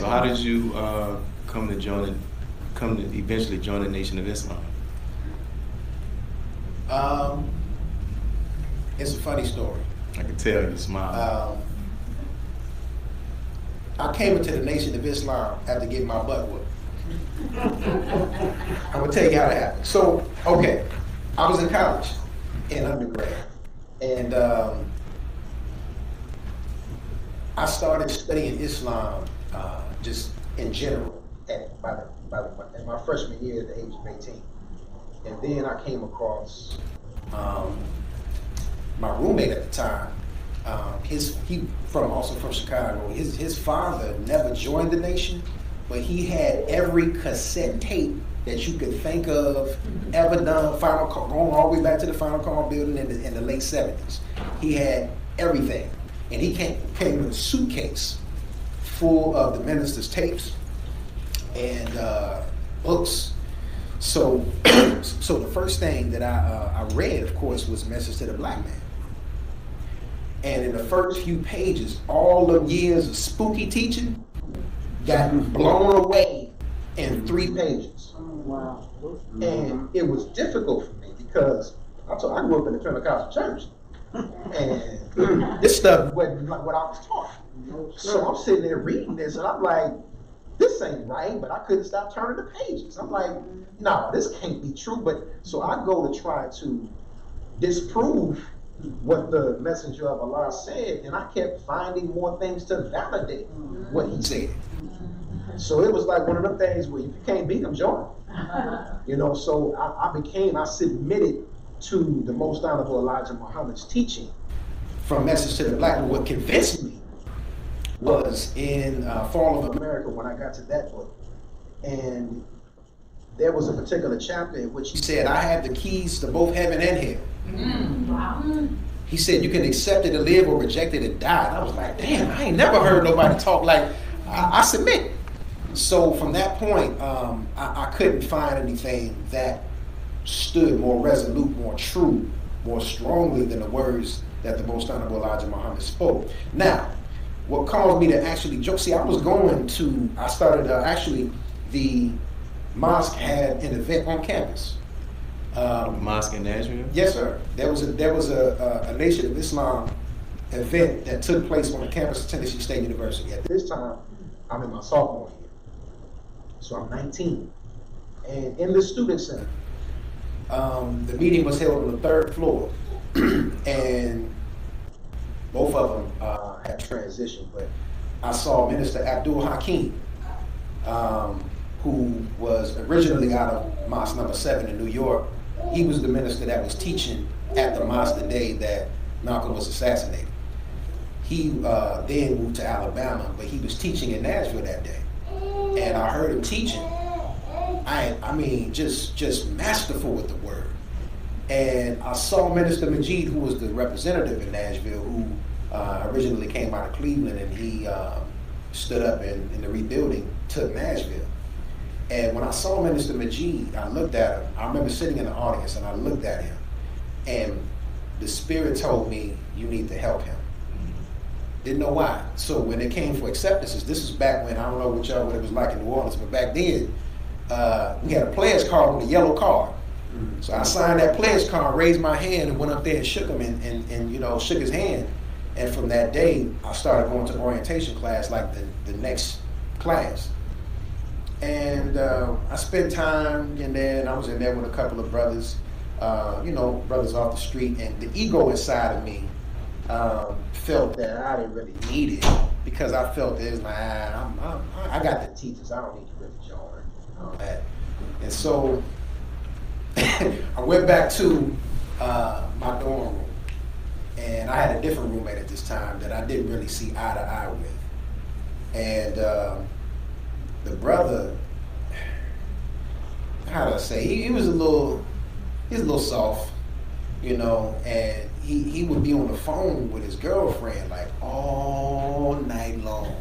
how did you come to eventually join the Nation of Islam? It's a funny story. I can tell you smile. I came into the Nation of Islam after getting my butt whooped. I'm gonna tell you how that happened. So, okay, I was in college, in undergrad, and I started studying Islam just in general at my freshman year at the age of 18. And then I came across my roommate at the time. He also from Chicago. His father never joined the Nation, but he had every cassette tape that you could think of ever done. Going all the way back to the Final Call building in the late 70s. He had everything, and he came with a suitcase full of the minister's tapes and books. So the first thing that I read, of course, was Message to the Black Man. And in the first few pages, all the years of spooky teaching got blown away in 3 pages. Wow. And it was difficult for me because I grew up in the Pentecostal church. And this stuff wasn't like what I was taught. So I'm sitting there reading this and I'm like, this ain't right, but I couldn't stop turning the pages. I'm like, no, this can't be true. But so I go to try to disprove what the messenger of Allah said, and I kept finding more things to validate what he said. So it was like one of them things where if you can't beat them, join them. So I submitted to the Most Honorable Elijah Muhammad's teaching from Message to the Black Man. What convinced me was in Fall of America when I got to that book. And there was a particular chapter in which he said, I have the keys to both heaven and hell. Wow. He said, you can accept it to live or reject it to die. And I was like, damn, I ain't never heard nobody talk like, I submit. So from that point, I couldn't find anything that stood more resolute, more true, more strongly than the words that the Most Honorable Elijah Muhammad spoke. Now, what caused me to actually joke, actually, the mosque had an event on campus. Mosque in Nashville? Yes, sir. There was a Nation of Islam event that took place on the campus of Tennessee State University. At this time, I'm in my sophomore year. So I'm 19. And in the student center, the meeting was held on the 3rd floor. And both of them had transitioned, but I saw Minister Abdul Hakim, who was originally out of Mosque number 7 in New York. He was the minister that was teaching at the mosque the day that Malcolm was assassinated. He then moved to Alabama, but he was teaching in Nashville that day. And I heard him teaching. I mean, just masterful with the word. And I saw Minister Majid, who was the representative in Nashville, who originally came out of Cleveland, and he stood up in the rebuilding, took Nashville. And when I saw Minister Majid, I looked at him. I remember sitting in the audience, and I looked at him, and the Spirit told me, you need to help him. Didn't know why. So when it came for acceptances, this is back when, I don't know what it was like in New Orleans, but back then, we had a player's card with a yellow card. So I signed that player's card, raised my hand, and went up there and shook him and shook his hand. And from that day, I started going to orientation class like the next class. And I spent time in there, and I was in there with a couple of brothers, brothers off the street. And the ego inside of me felt that I didn't really need it, because I felt that it's like, I got the teachers, I don't need to really join and all that. And so I went back to my dorm room, and I had a different roommate at this time that I didn't really see eye to eye with. And the brother, how do I say, he was a little soft, and he would be on the phone with his girlfriend like all night long.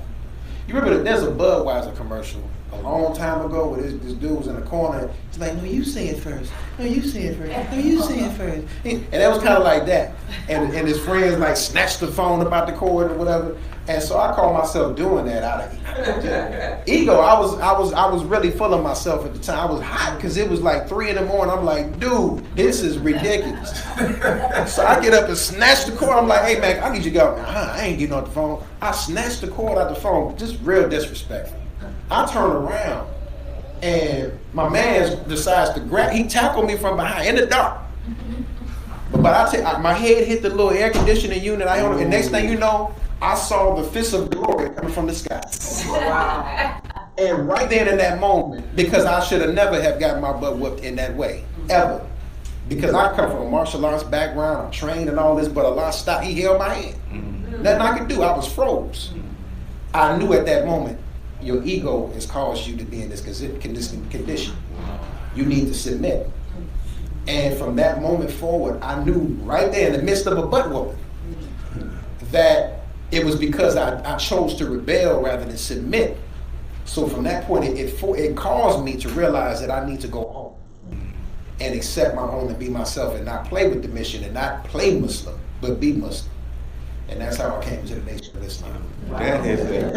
You remember there's a Budweiser commercial a long time ago where this dude was in the corner. He's like, no, you say it first. No, you say it first. No, you say it first. And that was kind of like that. And his friends like snatched the phone up out the cord or whatever. And so I call myself doing that out of ego. I was really full of myself at the time. I was hot because it was like 3 in the morning. I'm like, dude, this is ridiculous. So I get up and snatch the cord. I'm like, hey man, I need you to go. I ain't getting off the phone. I snatched the cord out the phone, just real disrespectful. I turn around and my man decides to grab. He tackled me from behind in the dark. But I tell you, my head hit the little air conditioning unit. And next thing you know, I saw the fist of glory coming from the sky. Wow. And right then in that moment, because I should have never have gotten my butt whooped in that way, ever. Because I come from a martial arts background, I'm trained and all this, but Allah stopped, he held my hand. Mm-hmm. Nothing I could do, I was froze. I knew at that moment, your ego has caused you to be in this condition. You need to submit. And from that moment forward, I knew right there in the midst of a butt whooping that it was because I chose to rebel rather than submit. So from that point, it caused me to realize that I need to go home and accept my own and be myself and not play with the mission and not play Muslim, but be Muslim. And that's how I came to the Nation of Islam. Wow. That is it.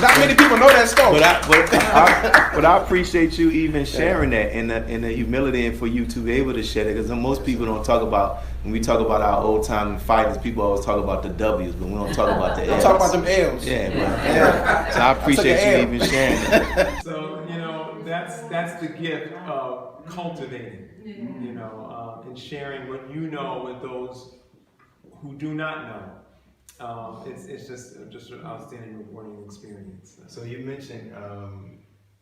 Not many people know that story. But I appreciate you even sharing that and the humility and for you to be able to share that, because most people don't talk about, when we talk about our old time fighters, people always talk about the W's, but we don't talk about the L's. Don't talk about them L's. Yeah. So I appreciate you even sharing that. So, that's the gift of cultivating, and sharing what you know with those who do not know. It's just an outstanding rewarding experience. So you mentioned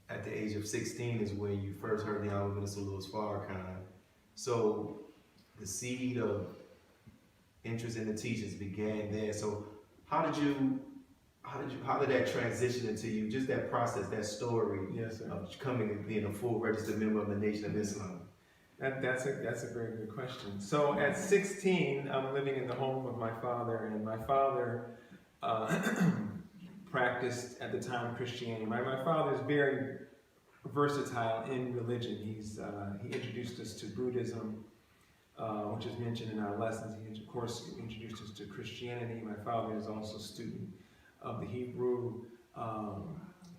at the age of 16 is when you first heard the Honorable Minister Louis Farrakhan. So the seed of interest in the teachings began there. So how did that transition into you? Just that process, that story of coming and being a full registered member of the Nation of Islam. That's a very good question. So at 16, I'm living in the home of my father, and my father practiced at the time Christianity. My father is very versatile in religion. He introduced us to Buddhism, which is mentioned in our lessons. He, of course, introduced us to Christianity. My father is also a student of the Hebrew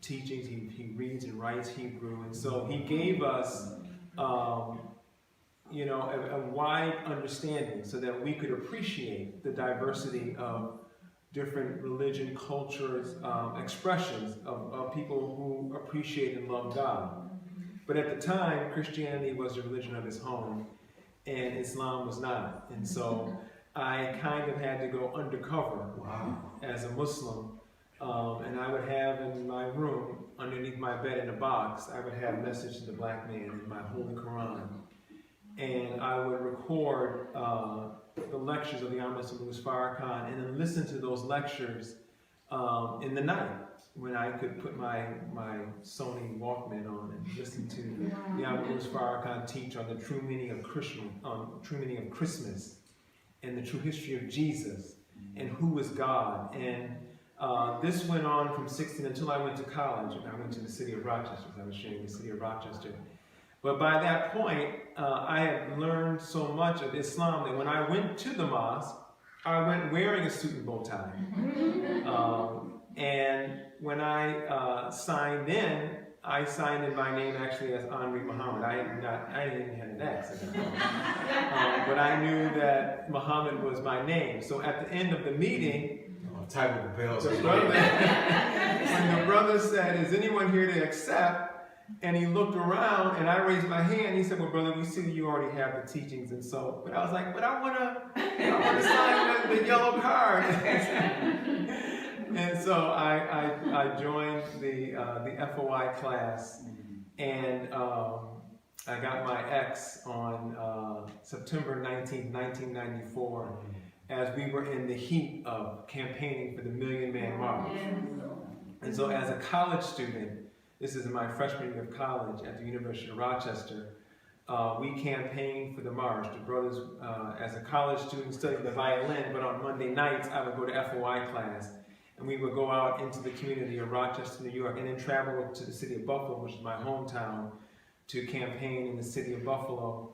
teachings. He reads and writes Hebrew, and so he gave us a wide understanding so that we could appreciate the diversity of different religion, cultures, expressions of people who appreciate and love God. But at the time, Christianity was the religion of his home, and Islam was not. And so I kind of had to go undercover as a Muslim. And I would have in my room, underneath my bed in a box, I would have Message to the Black Man in my Holy Quran. And I would record the lectures of the Honorable Louis Farrakhan and then listen to those lectures in the night when I could put my Sony Walkman on and listen to the Honorable Louis Farrakhan teach on the true meaning of Christmas and the true history of Jesus and who is God. And this went on from 16 until I went to college. I went to the city of Rochester, as I was sharing, the city of Rochester. But by that point, I had learned so much of Islam that when I went to the mosque, I went wearing a suit and bow tie. And when I signed in my name actually as Henri Muhammad. I didn't have an X. But I knew that Muhammad was my name. So at the end of the meeting, type of the bells. When the brother said, "Is anyone here to accept?" And he looked around, and I raised my hand. He said, "Well, brother, we see that you already have the teachings." And so, but I was like, "But I wanna sign the yellow card." And so I joined the FOI class, and I got my X on September 19th, 1994, as we were in the heat of campaigning for the Million Man March. And so as a college student, this is in my freshman year of college at the University of Rochester, we campaigned for the march. The brothers, as a college student, studied the violin, but on Monday nights, I would go to FOI class, and we would go out into the community of Rochester, New York, and then travel to the city of Buffalo, which is my hometown, to campaign in the city of Buffalo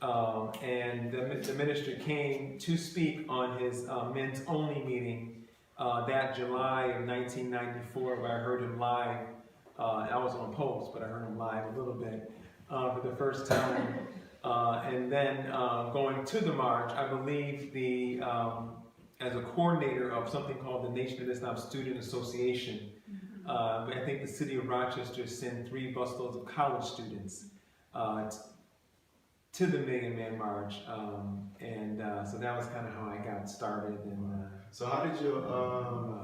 And the minister came to speak on his men's only meeting that July of 1994, where I heard him live. I was on post, but I heard him live a little bit for the first time. And then going to the march, I believe as a coordinator of something called the Nation of Islam Student Association, I think the city of Rochester sent 3 busloads of college students to the Million Man March, so that was kind of how I got started. And so how did your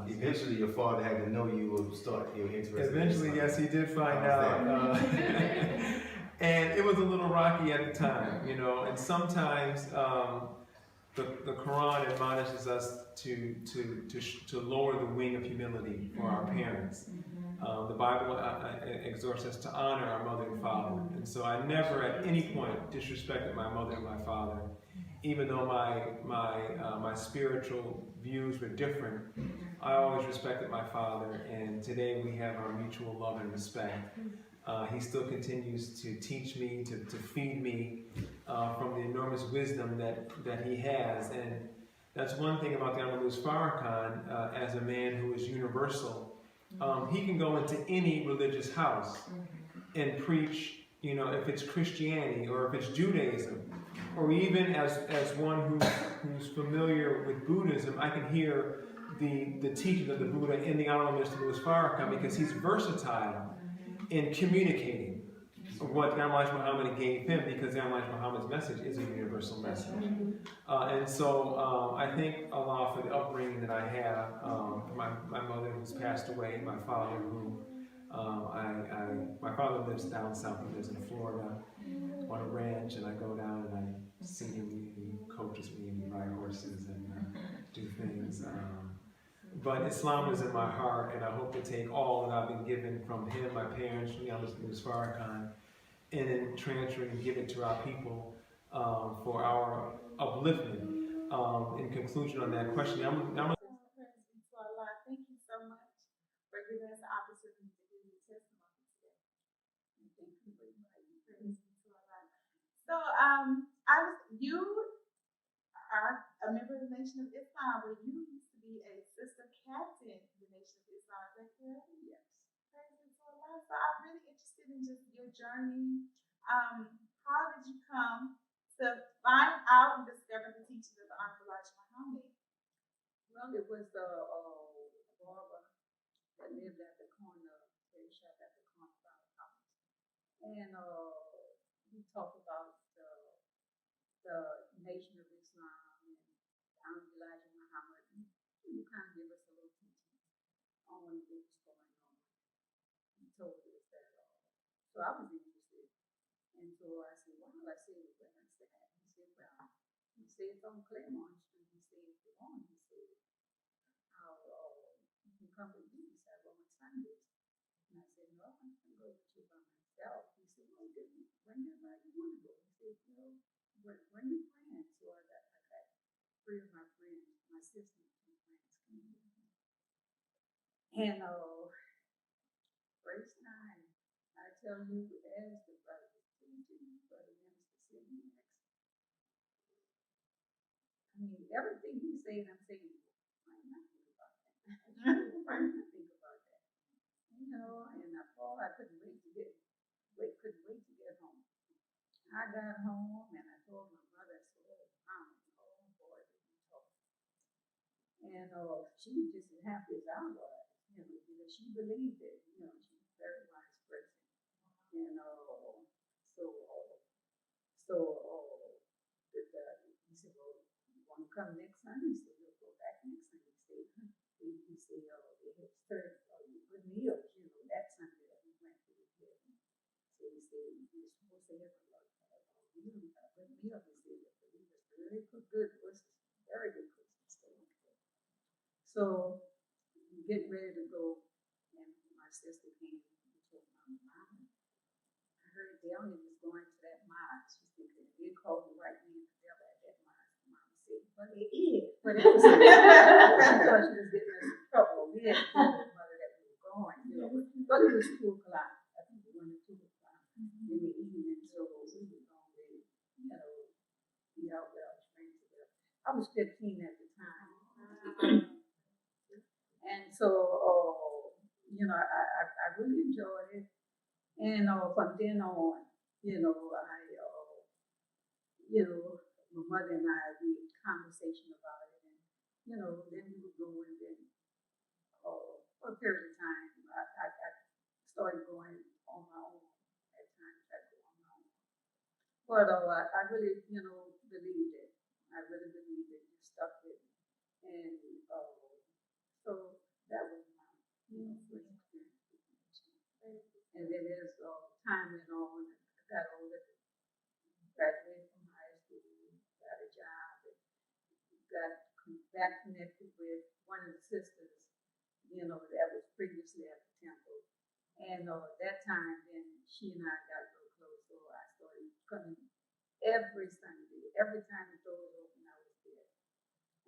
eventually your father had to know you or start your interest? Eventually, yes, he did find out, and it was a little rocky at the time, And sometimes the Quran admonishes us to lower the wing of humility for our parents. The Bible exhorts us to honor our mother and father. And so I never at any point disrespected my mother and my father, even though my spiritual views were different. I always respected my father, and today we have our mutual love and respect. He still continues to teach me, to feed me from the enormous wisdom that he has. And that's one thing about the Honorable Farrakhan, as a man who is universal. He can go into any religious house and preach, if it's Christianity or if it's Judaism, or even as one who's familiar with Buddhism, I can hear the teaching of the Buddha in the Honorable Mr. Louis Farrakhan, because he's versatile in communicating what Henri Muhammad gave him, because Henri Muhammad's message is a universal message. And so I thank Allah for the upbringing that I have. My mother who's passed away, my father who, my father lives down south, he lives in Florida on a ranch, and I go down and I see him, he coaches me and we ride horses and do things. But Islam is in my heart, and I hope to take all that I've been given from him, my parents, Ms. Farrakhan, and then transfer and give it to our people for our upliftment. In conclusion on that question, Thank you so much for giving us the opportunity to give your testimony today. And thank you for inviting me. Praise be to Allah. So, you are a member of the Nation of Islam, where you used to be a sister captain in the Nation of Islam. Is that correct? Yes. Praise be to Allah. So, I'm really interested in just your journey. How did you come to find out and discover the teachings of the Honorable Elijah Muhammad? Well, it was the barber that lived at the corner, the shop at the corner of our house. And we talked about the Nation of Islam and Honorable Elijah Muhammad. He kind of gave us a little teaching on what was going on. He told us that. So I was interested. And so I said, wow, I said, where is that? He said, well, he said it's on Claremont Street. He said, if you want, he said, you can come with me. He said, well, what time is it? And I said, no, I'm going to go with you by myself. He said, well, then bring everybody you want to go. He said, bring your friends. So I got 3 of my friends, my sister and 2 friends came with me. And first time, I tell you, as the brother was teaching, Brother Minister said, I mean, everything he said, I'm saying, why not think about that? Why not think about that? And I couldn't wait to get home. I got home and I told my mother, I said, oh boy, did you talk. And she was just as happy as I was, because she believed it. She's a very wise person. And he said, well, you want to come next Sunday? He said, we'll go back next Sunday. He said, they had served good meals, that Sunday that we went to the building. So he said, you're supposed to have a good meal. He said, it was really good. It was very good Christmas. So we get ready to go, and my sister came and told my mom, I heard Daniel was going to that mosque. She said, they called the white man to tell at that mosque. Mom said, but it is. But it was because she was getting us in trouble. We had to tell her mother that we were going, But it was 2 o'clock. I think we went at 2 o'clock in the evening. So we were going to, Yeah, well, I was 15 at the time. And so, I really enjoyed it. And from then on, my mother and I, we had conversation about it. And, then we would go and then, for a period of time, I started going on my own at times. I go on my own. But I really, believed it. I really believed it. You stuck with it. And so that was my, first experience with ministry. And then as time went on, I got older, graduated from high school, got a job, and got back connected with one of the sisters, that was previously at the temple. And that time, then she and I got real close, so I started coming every Sunday. Every time the door was open, I was there.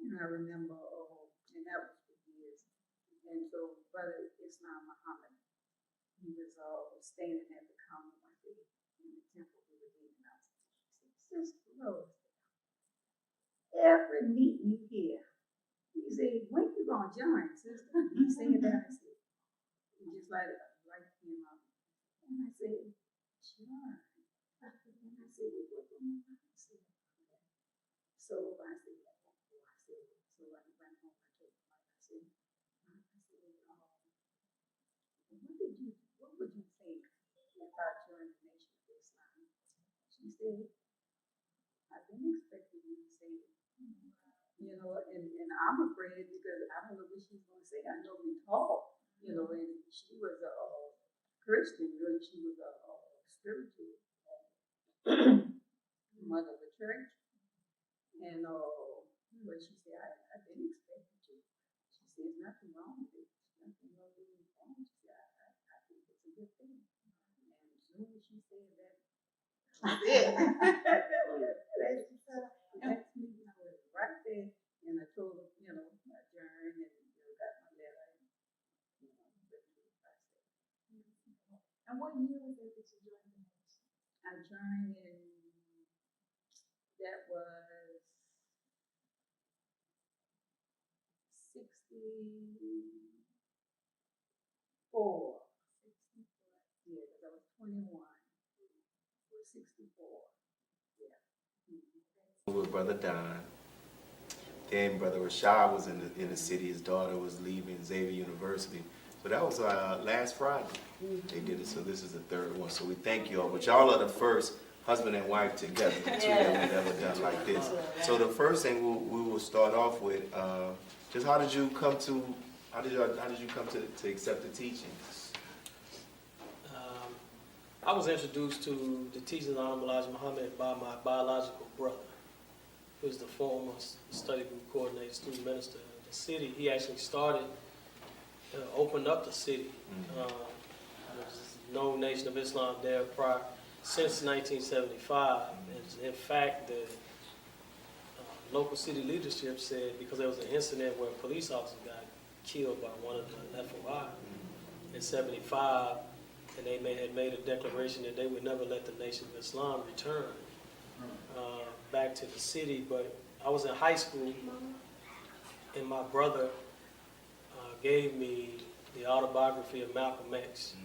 And I remember, and that was for years. And so Brother Islam Muhammad, he was standing at the counter one day in the temple we were in. And I said, Sister Rose, every meeting you hear, he said, when you gonna join, sister? He said that. I said, just like came out. And I said, join. And I said, well, what do you want to say? So I said, so I went home and told my wife, I said, what would you think about joining the Nation of Islam? She said, I've been expecting you to say it. And I'm afraid because I don't know what she's going to say. I know we talk, and she was a Christian, really. She was a spiritual mother of the church. And but she said, I've been expecting you. She said, there's nothing wrong with it. Nothing wrong with it. She said, I think it's a good thing. And as soon as she said that, that's me. I was right there, and I told her, I adjourned and got my letter. And what year was it that you joined the nation? I joined in, that was 64. Yeah, because I was 21. I was 64. Yeah. With Brother Don. Then Brother Rashad was in the city. His daughter was leaving Xavier University. So that was last Friday. They did it. So this is the third one. So we thank you all. But y'all are the first husband and wife together. The two that we've ever done like this. So the first thing we will start off with, just how did you come to accept the teachings? I was introduced to the teachings of Honorable Elijah Muhammad by my biological brother, who was the former study group coordinator, student minister of the city. He actually started, opened up the city. There was no Nation of Islam there prior since 1975. And in fact, the local city leadership said, because there was an incident where a police officer got killed by one of the FOI in 75, and they had made a declaration that they would never let the Nation of Islam return back to the city. But I was in high school, and my brother gave me the autobiography of Malcolm X.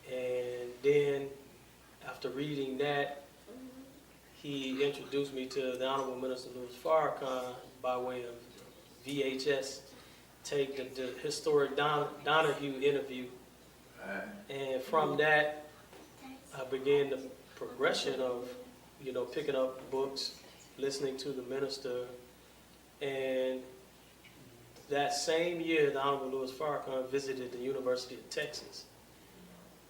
And then, after reading that, he introduced me to the Honorable Minister Louis Farrakhan by way of VHS tape, the historic Donahue interview. And from that, I began the progression of, picking up books, listening to the minister. And that same year, the Honorable Louis Farrakhan visited the University of Texas.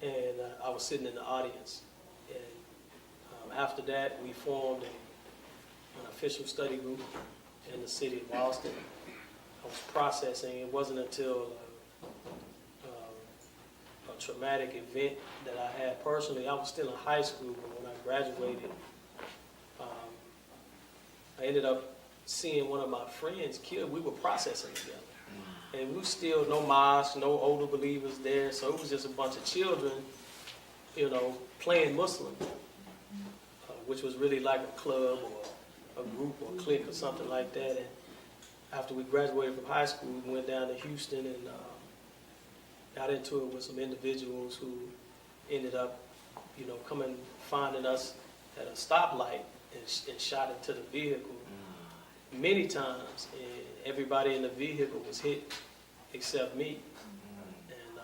And I was sitting in the audience. And after that, we formed an official study group in the city of Boston. I was processing. It wasn't until a traumatic event that I had personally. I was still in high school, but when I graduated, I ended up seeing one of my friends killed. We were processing together. And we still, no mosque, no older believers there, so it was just a bunch of children, playing Muslim, which was really like a club or a group or clique or something like that. And after we graduated from high school, we went down to Houston and got into it with some individuals who ended up, finding us at a stoplight and shot into the vehicle many times. And everybody in the vehicle was hit except me. And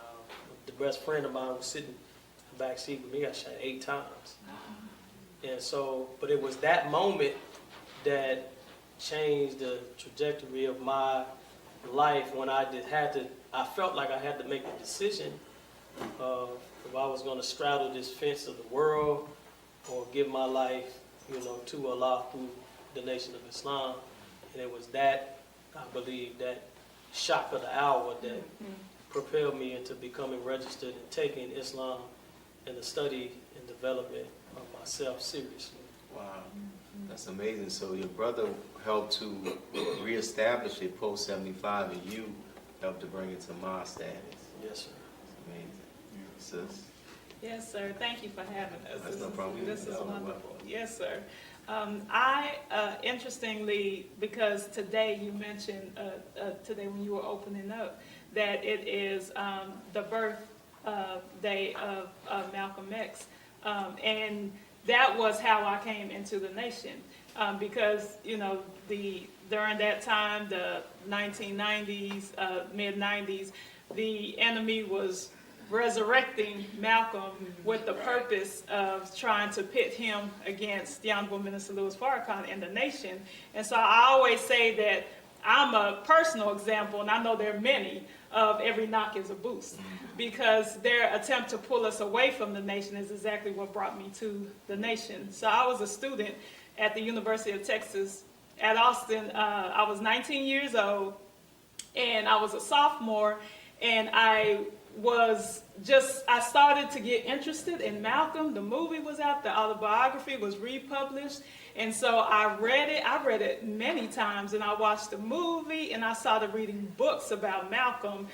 the best friend of mine was sitting in the back seat with me. I shot 8 times. And so, but it was that moment that changed the trajectory of my life when I felt like I had to make a decision of if I was going to straddle this fence of the world or give my life, to Allah through the Nation of Islam. And it was that, I believe, that shock of the hour that propelled me into becoming registered and taking Islam and the study and development of myself seriously. Wow, that's amazing. So your brother helped to reestablish it post 75, and you helped to bring it to my status. Yes, sir. That's amazing. Sis? Yes, sir. Thank you for having us. That's no problem. This is Y'all are wonderful. welcome. Yes, sir. Interestingly, because today you mentioned, today when you were opening up, that it is the birthday of Malcolm X. And that was how I came into the nation. Because, during that time, the 1990s, mid-90s, the enemy was resurrecting Malcolm with the purpose of trying to pit him against the Honorable Minister Louis Farrakhan and the nation. And so I always say that I'm a personal example, and I know there are many, of every knock is a boost, because their attempt to pull us away from the nation is exactly what brought me to the nation. So I was a student at the University of Texas at Austin. I was 19 years old, and I was a sophomore, and I started to get interested in Malcolm. The movie was out, the autobiography was republished, and so I read it many times, and I watched the movie, and I started reading books about Malcolm,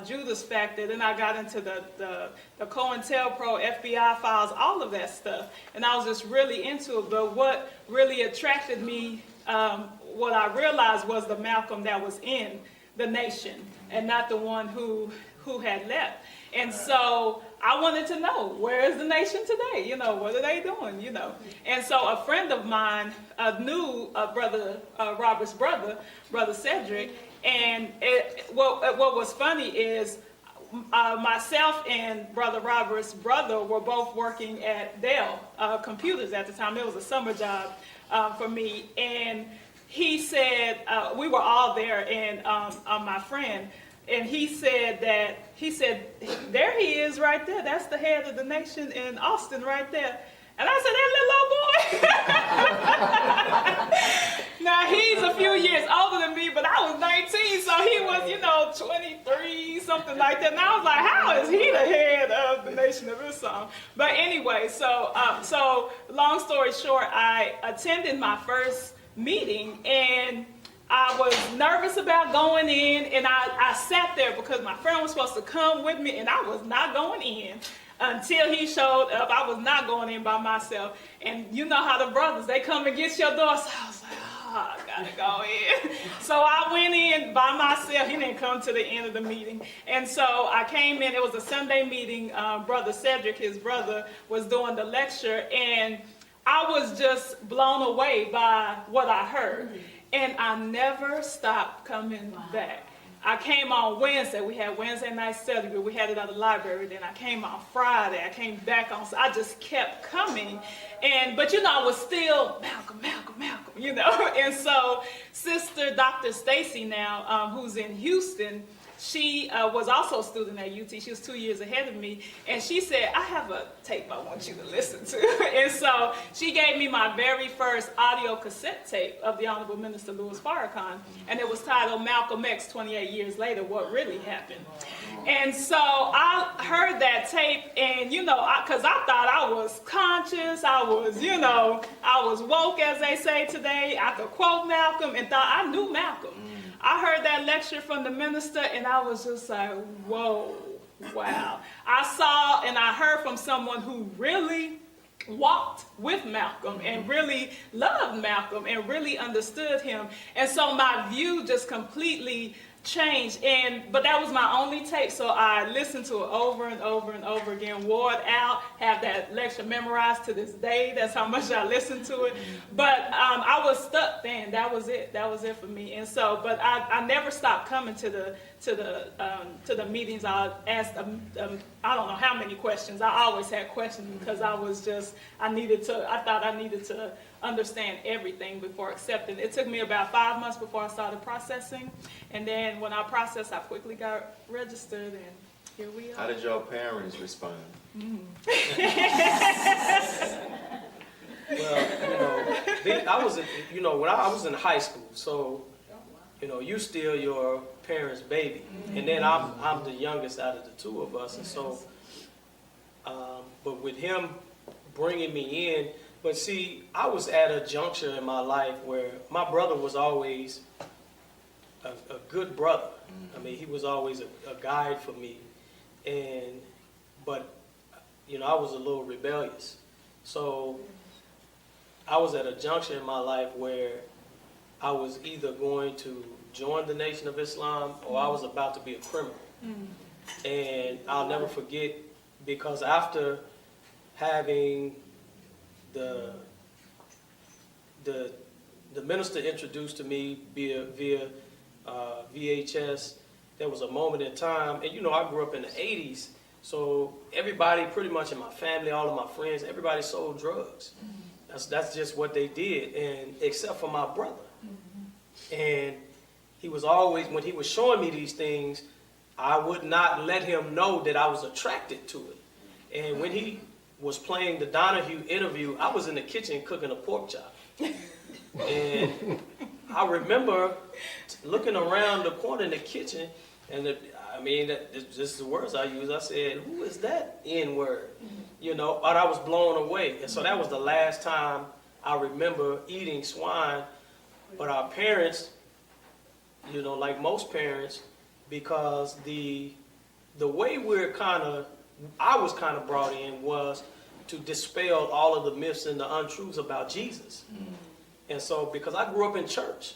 Judas Factor, then I got into the COINTELPRO, FBI files, all of that stuff, and I was just really into it. But what really attracted me, what I realized was the Malcolm that was in the nation, and not the one who had left. And so I wanted to know, where is the nation today? What are they doing? And so a friend of mine knew Brother Robert's brother, Brother Cedric, and what was funny is myself and Brother Robert's brother were both working at Dell Computers at the time. It was a summer job for me, and he said, we were all there, and my friend, and he said, there he is right there. That's the head of the nation in Austin right there. And I said, that little boy. Now, he's a few years older than me, but I was 19, so he was, 23, something like that. And I was like, how is he the head of the Nation of Islam? But anyway, so long story short, I attended my first meeting, and I was nervous about going in, and I sat there because my friend was supposed to come with me, and I was not going in until he showed up. I was not going in by myself. And you know how the brothers, they come and get your door. So I was like, I gotta go in. So I went in by myself. He didn't come to the end of the meeting. And so I came in. It was a Sunday meeting. Brother Cedric, his brother, was doing the lecture, and I was just blown away by what I heard. And I never stopped coming back. I came on Wednesday. We had Wednesday night study. We had it at the library. Then I came on Friday. I came back on. So I just kept coming. But I was still Malcolm. And so Sister Dr. Stacy now, who's in Houston, she was also a student at UT. She was 2 years ahead of me. And she said, I have a tape I want you to listen to. And so she gave me my very first audio cassette tape of the Honorable Minister Louis Farrakhan. And it was titled Malcolm X, 28 Years Later, What Really Happened. And so I heard that tape, and because I thought I was conscious, I was woke, as they say today. I could quote Malcolm and thought I knew Malcolm. I heard that lecture from the minister, and I was just like, whoa, wow. I saw and I heard from someone who really walked with Malcolm and really loved Malcolm and really understood him. And so my view just completely changed. But that was my only tape, so I listened to it over and over and over again, wore it out, have that lecture memorized to this day. That's how much I listened to it. But I was stuck then. That was it. That was it for me. And so, but I never stopped coming to the meetings. I asked I don't know how many questions. I always had questions because I thought I needed to understand everything before accepting. It took me about 5 months before I started processing. And then when I processed, I quickly got registered, and here we are. How did your parents respond? Well, I was, when I was in high school, so, you still your parents' baby. And then I'm the youngest out of the two of us. And so, but with him bringing me in, but see, I was at a juncture in my life where my brother was always a good brother. I mean, he was always a guide for me. But I was a little rebellious. So I was at a juncture in my life where I was either going to join the Nation of Islam or I was about to be a criminal. And I'll never forget, because after having the minister introduced to me via VHS, there was a moment in time, and I grew up in the 80s, so everybody pretty much in my family, all of my friends, everybody sold drugs. That's just what they did, and except for my brother. And he was always, when he was showing me these things, I would not let him know that I was attracted to it. And when he was playing the Donahue interview, I was in the kitchen cooking a pork chop. And I remember looking around the corner in the kitchen, and this is the words I use. I said, "Who is that N-word?" But I was blown away. And so that was the last time I remember eating swine. But our parents, like most parents, because the way I was kind of brought in was to dispel all of the myths and the untruths about Jesus. And so, because I grew up in church,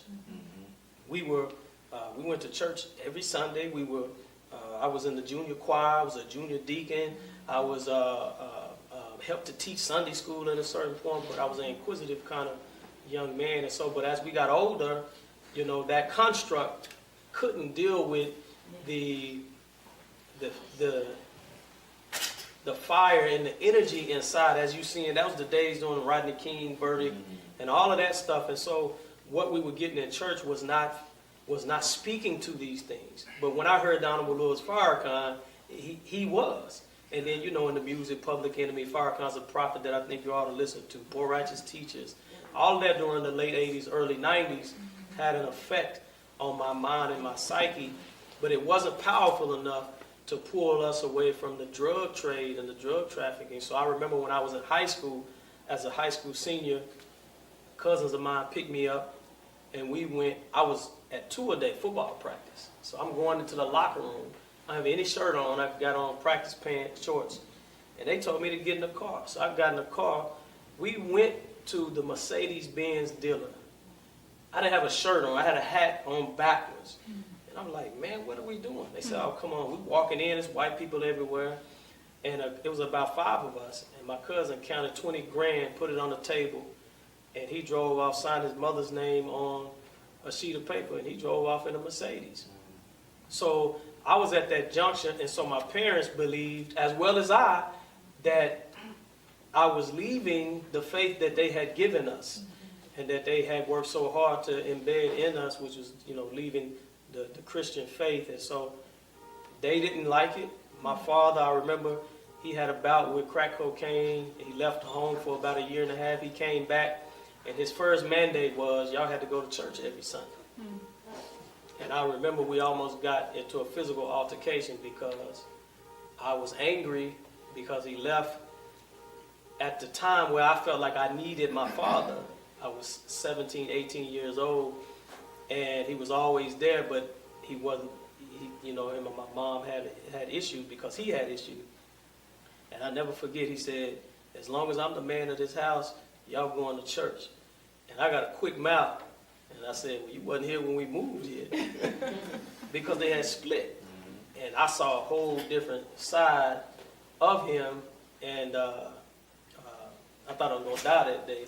we went to church every Sunday. I was in the junior choir. I was a junior deacon. I was helped to teach Sunday school in a certain form, but I was an inquisitive kind of young man. And so, but as we got older, that construct couldn't deal with the fire and the energy inside, as you seen. That was the days during the Rodney King verdict and all of that stuff. And so what we were getting in church was not speaking to these things. But when I heard Honorable Louis Farrakhan, he was. And then, in the music, Public Enemy, Farrakhan's a prophet that I think you ought to listen to. Poor Righteous Teachers. All of that during the late 80s, early 90s had an effect on my mind and my psyche. But it wasn't powerful enough to pull us away from the drug trade and the drug trafficking. So I remember when I was in high school, as a high school senior, cousins of mine picked me up, and I was at two-a-day football practice. So I'm going into the locker room. I don't have any shirt on. I got on practice pants, shorts. And they told me to get in the car. So I got in the car. We went to the Mercedes-Benz dealer. I didn't have a shirt on. I had a hat on backwards. And I'm like, man, what are we doing? They said, oh, come on. We're walking in. There's white people everywhere. And it was about 5 of us. And my cousin counted 20 grand, put it on the table. And he drove off, signed his mother's name on a sheet of paper. And he drove off in a Mercedes. So I was at that junction. And so my parents believed, as well as I, that I was leaving the faith that they had given us. And that they had worked so hard to embed in us, which was, leaving the Christian faith. And so they didn't like it. My father, I remember, he had a bout with crack cocaine. He left home for about 1.5 years. He came back, and his first mandate was, y'all had to go to church every Sunday. And I remember we almost got into a physical altercation because I was angry because he left at the time where I felt like I needed my father. I was 17, 18 years old, and he was always there, but he wasn't, him and my mom had issues because he had issues. And I never forget, he said, as long as I'm the man of this house, y'all going to church. And I got a quick mouth. And I said, well, you wasn't here when we moved yet. Because they had split. And I saw a whole different side of him. And I thought I was going to die that day.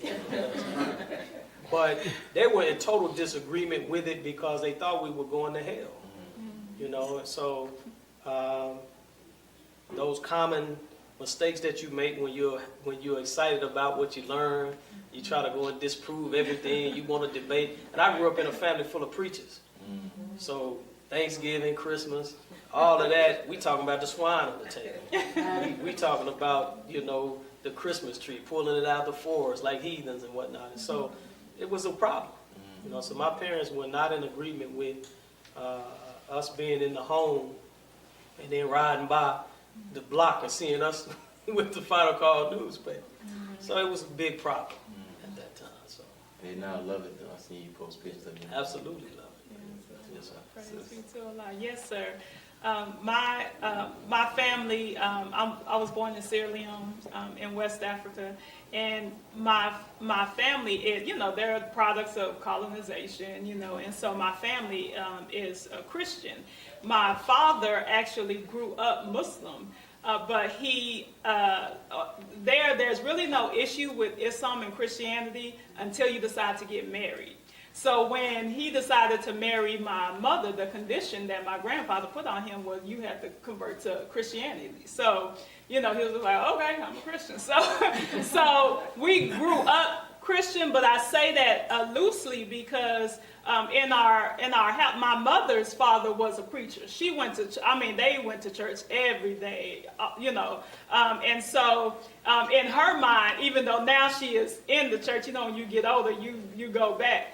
But they were in total disagreement with it because they thought we were going to hell. You know, and so those common mistakes that you make when you're excited about what you learn, you try to go and disprove everything, you want to debate. And I grew up in a family full of preachers. So Thanksgiving, Christmas, all of that, we talking about the swine on the table. We talking about, you know, the Christmas tree, pulling it out of the forest like heathens and whatnot. And so it was a problem. You know, so my parents were not in agreement with us being in the home and then riding by the block and seeing us with the Final Call newspaper. So it was a big problem at that time. So They now love it though. I see you post pictures of you. absolutely love it. Yes, sir. Praise be to Allah. Yes, sir. My family, I was born in Sierra Leone, in West Africa, and my family is, you know, they're products of colonization, you know, and so my family is a Christian. My father actually grew up Muslim, but there's really no issue with Islam and Christianity until you decide to get married. So when he decided to marry my mother, the condition that my grandfather put on him was you had to convert to Christianity. So, you know, he was like, okay, I'm a Christian. So we grew up Christian, but I say that loosely because in our house, my mother's father was a preacher. She went to, they went to church every day, you know. And so in her mind, even though now she is in the church, you know, when you get older, you go back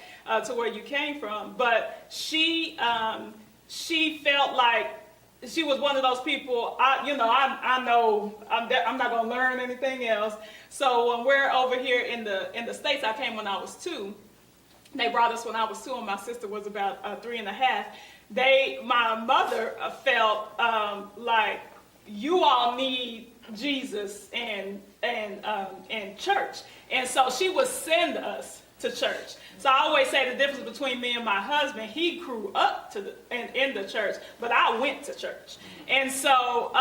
to where you came from. But she felt like she was one of those people, I know I'm not going to learn anything else. So when we're over here in the States, I came when I was 2. They brought us when I was 2 and my sister was about 3.5. My mother felt like you all need Jesus and church. And so she would send us to church. So I always say the difference between me and my husband, he grew up in the church, but I went to church. And so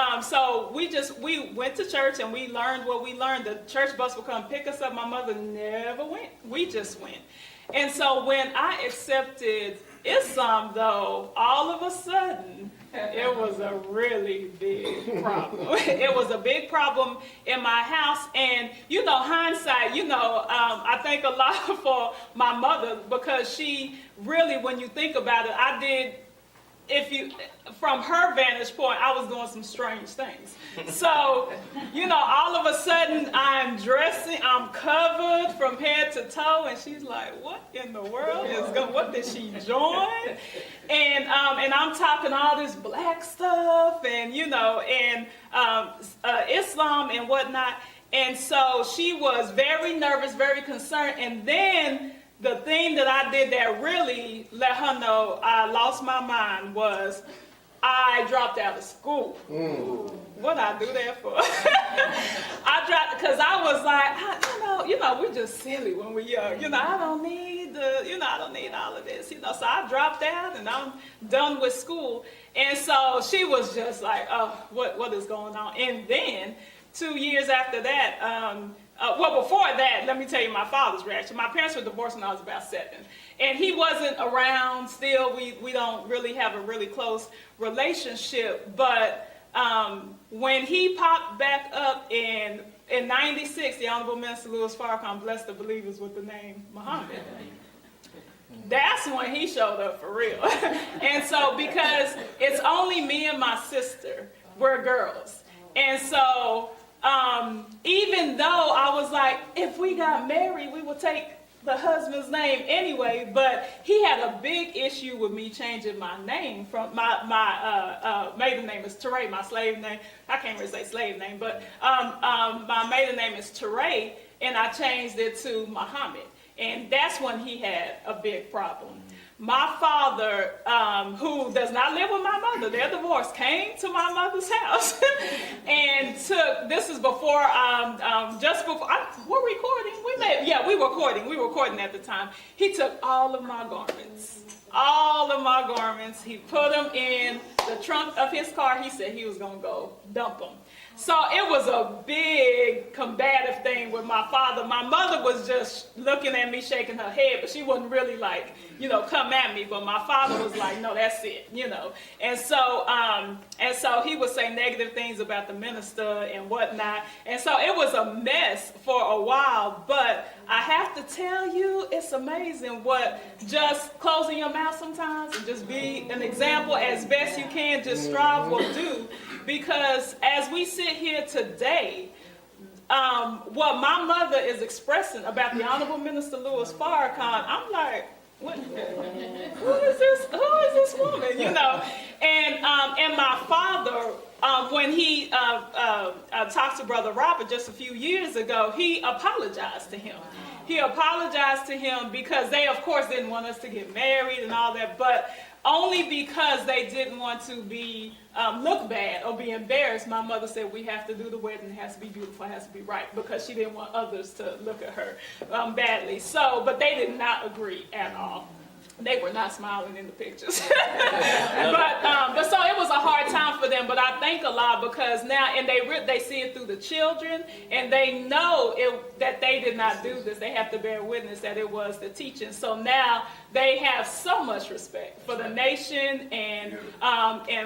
we went to church and we learned what we learned. The church bus would come pick us up. My mother never went. We just went. And so when I accepted Islam, though, all of a sudden, it was a really big problem. It was a big problem in my house. And, you know, hindsight, you know, I thank Allah for my mother because she really, when you think about it, from her vantage point, I was doing some strange things. So, you know, all of a sudden I'm dressing, I'm covered from head to toe, and she's like, what in the world what did she join? And I'm talking all this black stuff and, you know, and Islam and whatnot. And so she was very nervous, very concerned. And then the thing that I did that really let her know I lost my mind was I dropped out of school. What did I do that for? I dropped because I was like, you know, we're just silly when we're young. You know, I don't need all of this. You know, so I dropped out and I'm done with school. And so she was just like, oh, what is going on? And then 2 years after that, before that, let me tell you my father's reaction. My parents were divorced when I was about 7. And he wasn't around still. We don't really have a really close relationship. But when he popped back up in 96, the Honorable Minister Louis Farrakhan blessed the believers with the name Muhammad. That's when he showed up for real. And so because it's only me and my sister, we're girls. And so even though I was like, if we got married, we would take the husband's name anyway, but he had a big issue with me changing my name from my maiden name is Teray, my slave name. I can't really say slave name, but my maiden name is Teray, and I changed it to Muhammad. And that's when he had a big problem. My father, who does not live with my mother, they're divorced, came to my mother's house and took, this is before, just before, we're recording, we were recording at the time. He took all of my garments, he put them in the trunk of his car. He said he was gonna go dump them. So it was a big combative thing with my father. My mother was just looking at me, shaking her head, but she wasn't really like, come at me. But my father was like, no, that's it, And so he would say negative things about the minister and whatnot. And so it was a mess for a while. But I have to tell you, it's amazing what just closing your mouth sometimes and just be an example as best you can, just strive will do. Because as we sit here today, what my mother is expressing about the Honorable Minister Louis Farrakhan, I'm like, who is this woman? And my father, when he talked to Brother Robert just a few years ago, he apologized to him. He apologized to him because they, of course, didn't want us to get married and all that, but only because they didn't want to be look bad or be embarrassed. My mother said we have to do the wedding. It has to be beautiful. It has to be right, because she didn't want others to look at her badly. So, but they did not agree at all. They were not smiling in the pictures. but so it was a hard time for them. But I thank Allah, because now, and they see it through the children, and they know that they did not do this. They have to bear witness that it was the teaching. So now they have so much respect for the nation and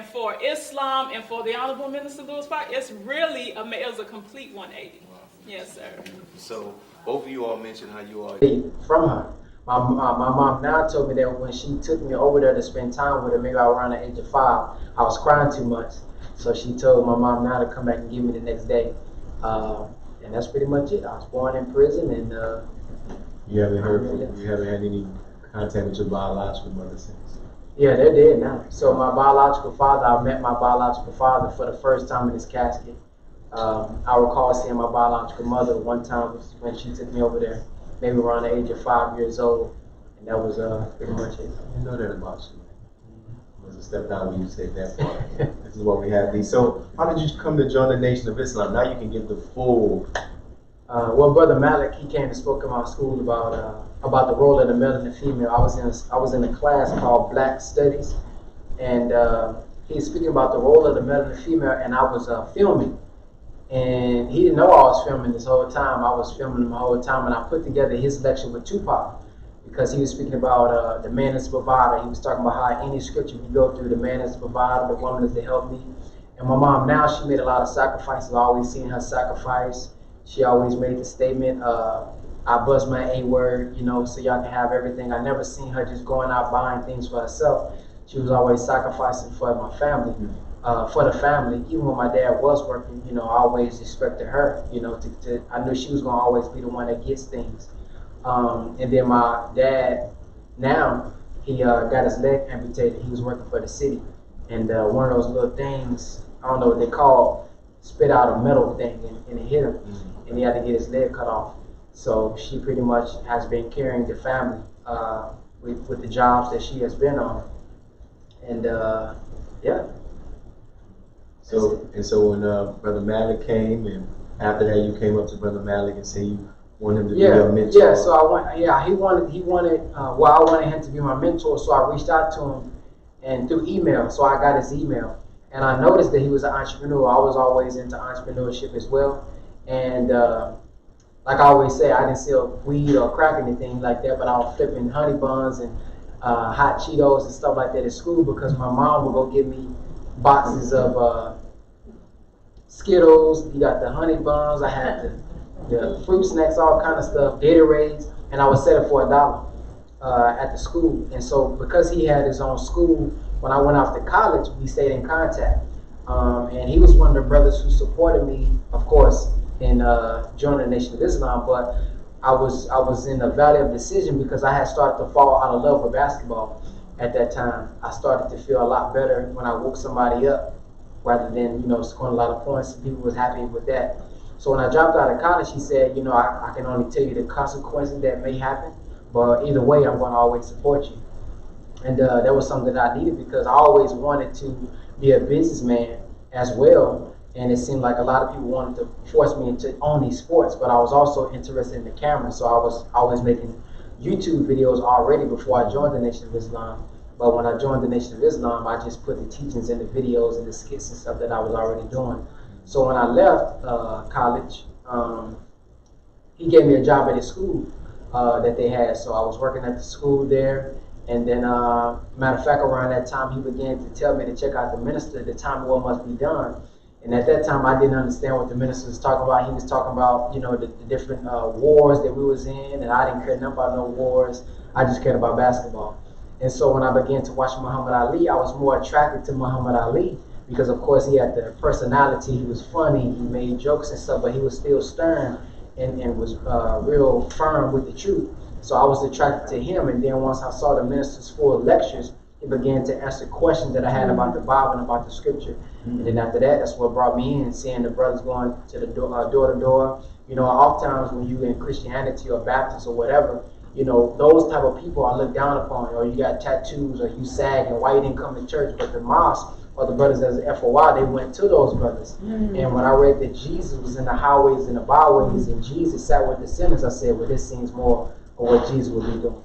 for Islam and for the Honorable Minister Louis Farrakhan. It's really it was a complete 180. Yes, sir. So both of you all mentioned how you are from her. My mom now told me that when she took me over there to spend time with her, maybe around the age of 5, I was crying too much. So she told my mom now to come back and get me the next day. And that's pretty much it. I was born in prison, and you haven't had any contact with your biological mother since? Yeah, they're dead now. So my biological father, I met my biological father for the first time in his casket. I recall seeing my biological mother one time when she took me over there, maybe around the age of 5 years old, and that was pretty much it. You know that about you. There's a step down when you said that part. This is what we have. So how did you come to join the Nation of Islam? Now you can get the full. Well, Brother Malik, he came and spoke in my school about the role of the male and the female. I was in a class called Black Studies, and he was speaking about the role of the male and the female, and I was filming. And he didn't know I was filming this whole time. I was filming him the whole time, and I put together his lecture with Tupac, because he was speaking about the man is the provider. He was talking about how any scripture we go through, the man is the provider, the woman is the help me. And my mom now, she made a lot of sacrifices. I always seen her sacrifice. She always made the statement, I bust my A word, so y'all can have everything. I never seen her just going out buying things for herself. She was always sacrificing for my family. For the family, even when my dad was working, I always respected her, I knew she was going to always be the one that gets things. And then my dad, now, he got his leg amputated. He was working for the city. And one of those little things, I don't know what they call, spit out a metal thing, and it hit him. And he had to get his leg cut off. So she pretty much has been carrying the family with the jobs that she has been on. And yeah. So when Brother Malik came, and after that you came up to Brother Malik and said you wanted him to be your mentor. Yeah. So he wanted. I wanted him to be my mentor. So I reached out to him, and through email. So I got his email, and I noticed that he was an entrepreneur. I was always into entrepreneurship as well, and like I always say, I didn't sell weed or crack or anything like that, but I was flipping honey buns and hot Cheetos and stuff like that at school, because my mom would go get me boxes of Skittles. You got the honey buns. I had the fruit snacks, all kind of stuff, Gatorades, and I would sell it for $1 at the school. And so because he had his own school, when I went off to college, we stayed in contact. And he was one of the brothers who supported me, of course, in joining the Nation of Islam. But I was in a valley of decision, because I had started to fall out of love with basketball at that time. I started to feel a lot better when I woke somebody up, rather than, scoring a lot of points. People was happy with that. So when I dropped out of college, he said, I can only tell you the consequences that may happen, but either way, I'm going to always support you. And that was something that I needed, because I always wanted to be a businessman as well. And it seemed like a lot of people wanted to force me into own these sports, but I was also interested in the camera, so I was always making YouTube videos already before I joined the Nation of Islam. But when I joined the Nation of Islam, I just put the teachings in the videos and the skits and stuff that I was already doing. So when I left college, he gave me a job at his school that they had. So I was working at the school there. And then, matter of fact, around that time, he began to tell me to check out the minister, the time what must be done. And at that time, I didn't understand what the minister was talking about. He was talking about, you know, the different wars that we was in, and I didn't care nothing about no wars. I just cared about basketball. And so when I began to watch Muhammad Ali, I was more attracted to Muhammad Ali because, of course, he had the personality. He was funny. He made jokes and stuff, but he was still stern and was real firm with the truth. So I was attracted to him. And then once I saw the minister's full lectures, he began to answer questions that I had about the Bible and about the scripture. And then after that, that's what brought me in, seeing the brothers going to the door to door. You know, oftentimes when you in Christianity or Baptist or whatever, you know, those type of people are looked down upon, or you got tattoos, or you sag, and why you didn't come to church. But the mosque, or the brothers as FOI, they went to those brothers. And when I read that Jesus was in the highways and the byways, and Jesus sat with the sinners, I said, well, this seems more of what Jesus would be doing.